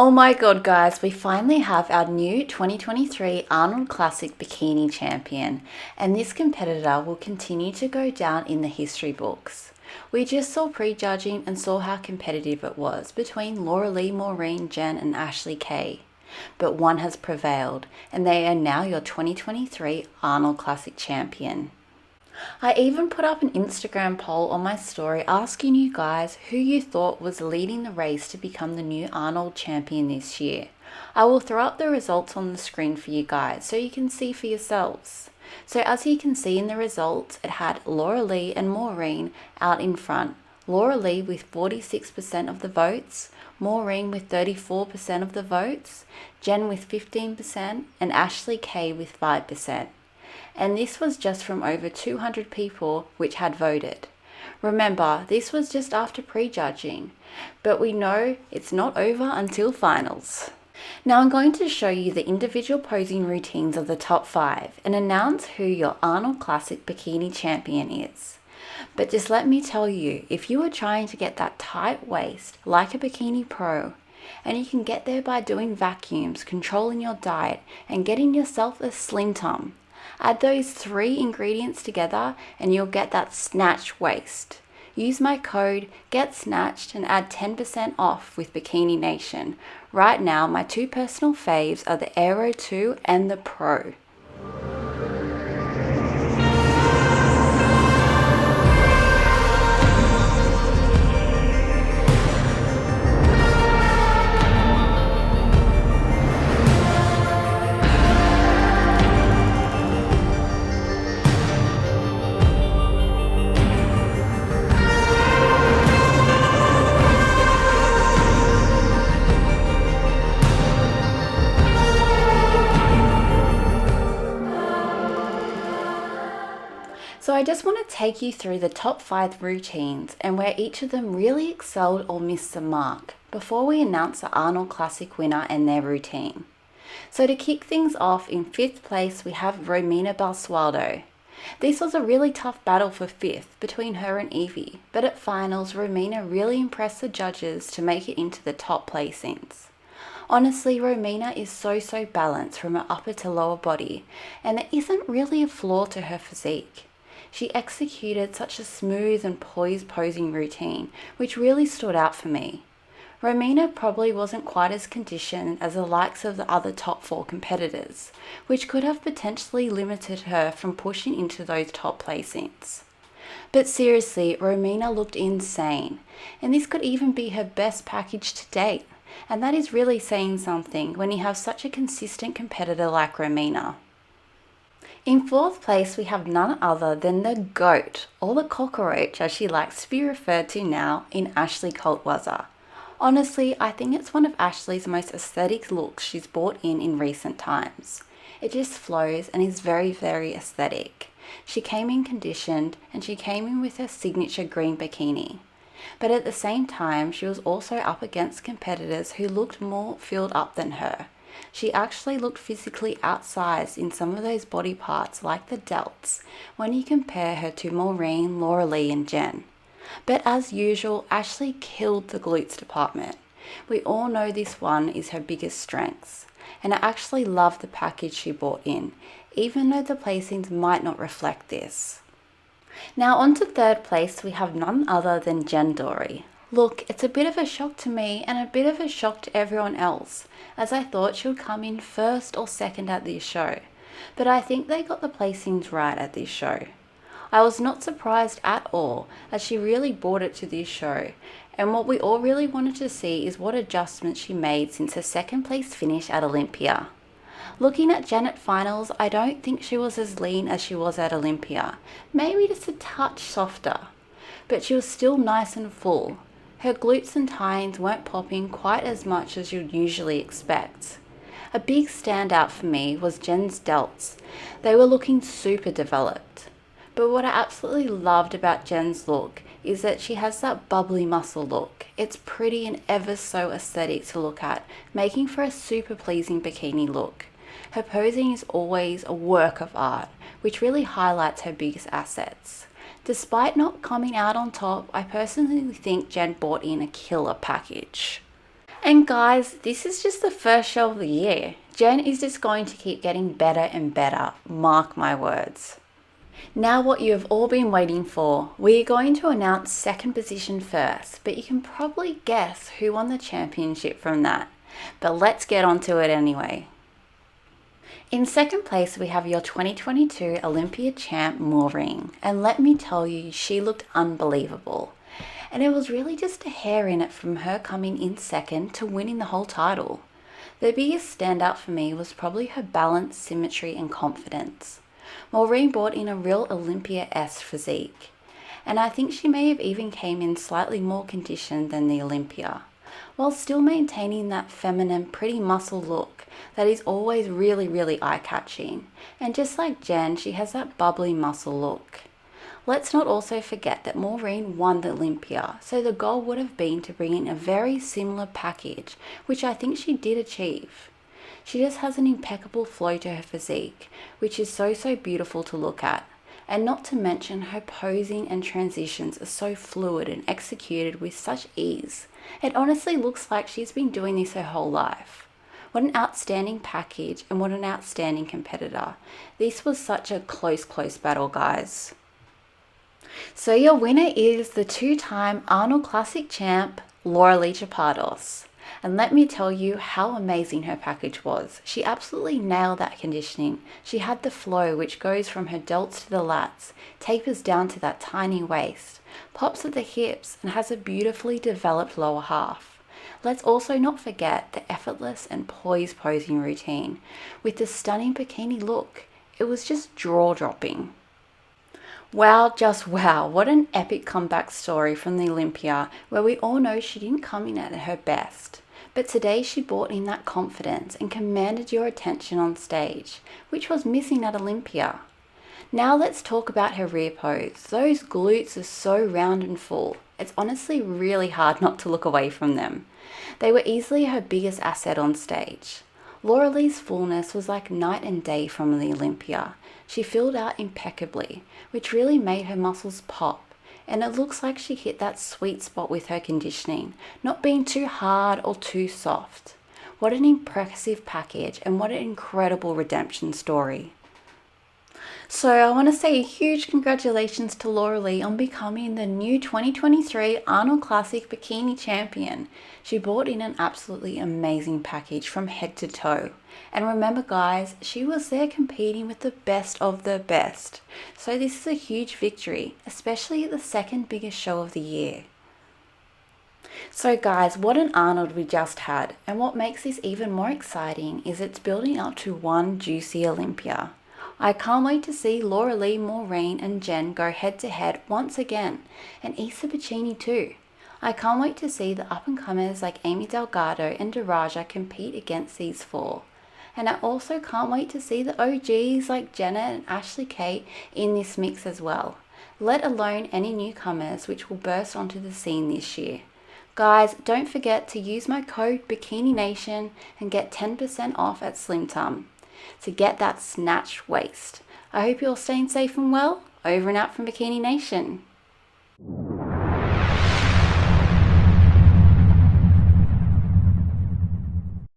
Oh my god guys, we finally have our new 2023 Arnold Classic Bikini champion, and this competitor will continue to go down in the history books. We just saw prejudging and saw how competitive it was between Lauralie, Maureen, Jen and Ashley K. But one has prevailed, and they are now your 2023 Arnold Classic champion. I even put up an Instagram poll on my story asking you guys who you thought was leading the race to become the new Arnold champion this year. I will throw up the results on the screen for you guys so you can see for yourselves. So as you can see in the results, it had Lauralie and Maureen out in front. Lauralie with 46% of the votes, Maureen with 34% of the votes, Jen with 15% and Ashley K with 5%. And this was just from over 200 people which had voted. Remember, this was just after prejudging, but we know it's not over until finals. Now I'm going to show you the individual posing routines of the top 5 and announce who your Arnold Classic Bikini champion is. But just let me tell you, if you are trying to get that tight waist like a bikini pro, and you can get there by doing vacuums, controlling your diet, and getting yourself a Slimtum, add those 3 ingredients together and you'll get that snatch waist. Use my code GETSNATCHED and add 10% off with Bikini Nation. Right now, my 2 personal faves are the Aero 2 and the Pro. So I just want to take you through the top 5 routines and where each of them really excelled or missed the mark before we announce the Arnold Classic winner and their routine. So to kick things off, in 5th place we have Romina Balswaldo. This was a really tough battle for 5th between her and Evie, but at finals Romina really impressed the judges to make it into the top placings. Honestly, Romina is so balanced from her upper to lower body, and there isn't really a flaw to her physique. She executed such a smooth and poised posing routine, which really stood out for me. Romina probably wasn't quite as conditioned as the likes of the other top 4 competitors, which could have potentially limited her from pushing into those top placings. But seriously, Romina looked insane, and this could even be her best package to date, and that is really saying something when you have such a consistent competitor like Romina. In 4th place, we have none other than the GOAT, or the cockroach as she likes to be referred to now, in Ashley Coltwasser. Honestly, I think it's one of Ashley's most aesthetic looks she's brought in recent times. It just flows and is very aesthetic. She came in conditioned and she came in with her signature green bikini. But at the same time, she was also up against competitors who looked more filled up than her. She actually looked physically outsized in some of those body parts like the delts when you compare her to Maureen, Lauralie and Jen. But as usual, Ashley killed the glutes department. We all know this one is her biggest strengths, and I actually love the package she brought in, even though the placings might not reflect this. Now on to 3rd place, we have none other than Gendori. Look, it's a bit of a shock to me and a bit of a shock to everyone else, as I thought she would come in 1st or 2nd at this show, but I think they got the placings right at this show. I was not surprised at all, as she really brought it to this show, and what we all really wanted to see is what adjustments she made since her 2nd place finish at Olympia. Looking at Jen at finals, I don't think she was as lean as she was at Olympia, maybe just a touch softer, but she was still nice and full. Her glutes and tines weren't popping quite as much as you'd usually expect. A big standout for me was Jen's delts. They were looking super developed. But what I absolutely loved about Jen's look is that she has that bubbly muscle look. It's pretty and ever so aesthetic to look at, making for a super pleasing bikini look. Her posing is always a work of art, which really highlights her biggest assets. Despite not coming out on top, I personally think Jen brought in a killer package. And guys, this is just the first show of the year. Jen is just going to keep getting better and better, mark my words. Now what you have all been waiting for, we are going to announce second position first, but you can probably guess who won the championship from that. But let's get onto it anyway. In second place, we have your 2022 Olympia champ, Maureen, and let me tell you, she looked unbelievable. And it was really just a hair in it from her coming in second to winning the whole title. The biggest standout for me was probably her balance, symmetry, and confidence. Maureen brought in a real Olympia-esque physique, and I think she may have even came in slightly more conditioned than the Olympia, while still maintaining that feminine, pretty muscle look that is always really eye-catching. And just like Jen, she has that bubbly muscle look. Let's not also forget that Maureen won the Olympia, so the goal would have been to bring in a very similar package, which I think she did achieve. She just has an impeccable flow to her physique, which is so beautiful to look at. And not to mention her posing and transitions are so fluid and executed with such ease. It honestly looks like she's been doing this her whole life. What an outstanding package and what an outstanding competitor. This was such a close battle, guys. So your winner is the two-time Arnold Classic champ, Lauralie Chapados. And let me tell you how amazing her package was. She absolutely nailed that conditioning. She had the flow which goes from her delts to the lats, tapers down to that tiny waist, pops at the hips, and has a beautifully developed lower half. Let's also not forget the effortless and poised posing routine. With the stunning bikini look, it was just jaw-dropping. Wow, just wow, what an epic comeback story from the Olympia, where we all know she didn't come in at her best. But today she brought in that confidence and commanded your attention on stage, which was missing at Olympia. Now let's talk about her rear pose. Those glutes are so round and full. It's honestly really hard not to look away from them. They were easily her biggest asset on stage. Lauralie's fullness was like night and day from the Olympia. She filled out impeccably, which really made her muscles pop, and it looks like she hit that sweet spot with her conditioning, not being too hard or too soft. What an impressive package and what an incredible redemption story. So I want to say a huge congratulations to Lauralie on becoming the new 2023 Arnold Classic Bikini Champion. She brought in an absolutely amazing package from head to toe. And remember guys, she was there competing with the best of the best. So this is a huge victory, especially at the second biggest show of the year. So guys, what an Arnold we just had. And what makes this even more exciting is it's building up to one juicy Olympia. I can't wait to see Lauralie, Maureen and Jen go head to head once again, and Issa Bikini too. I can't wait to see the up-and-comers like Amy Delgado and Daraja compete against these four. And I also can't wait to see the OGs like Jenna and Ashley Kate in this mix as well, let alone any newcomers which will burst onto the scene this year. Guys, don't forget to use my code BIKININATION and get 10% off at Slimtum to get that snatched waist. I hope you're all staying safe and well. Over and out from Bikini Nation.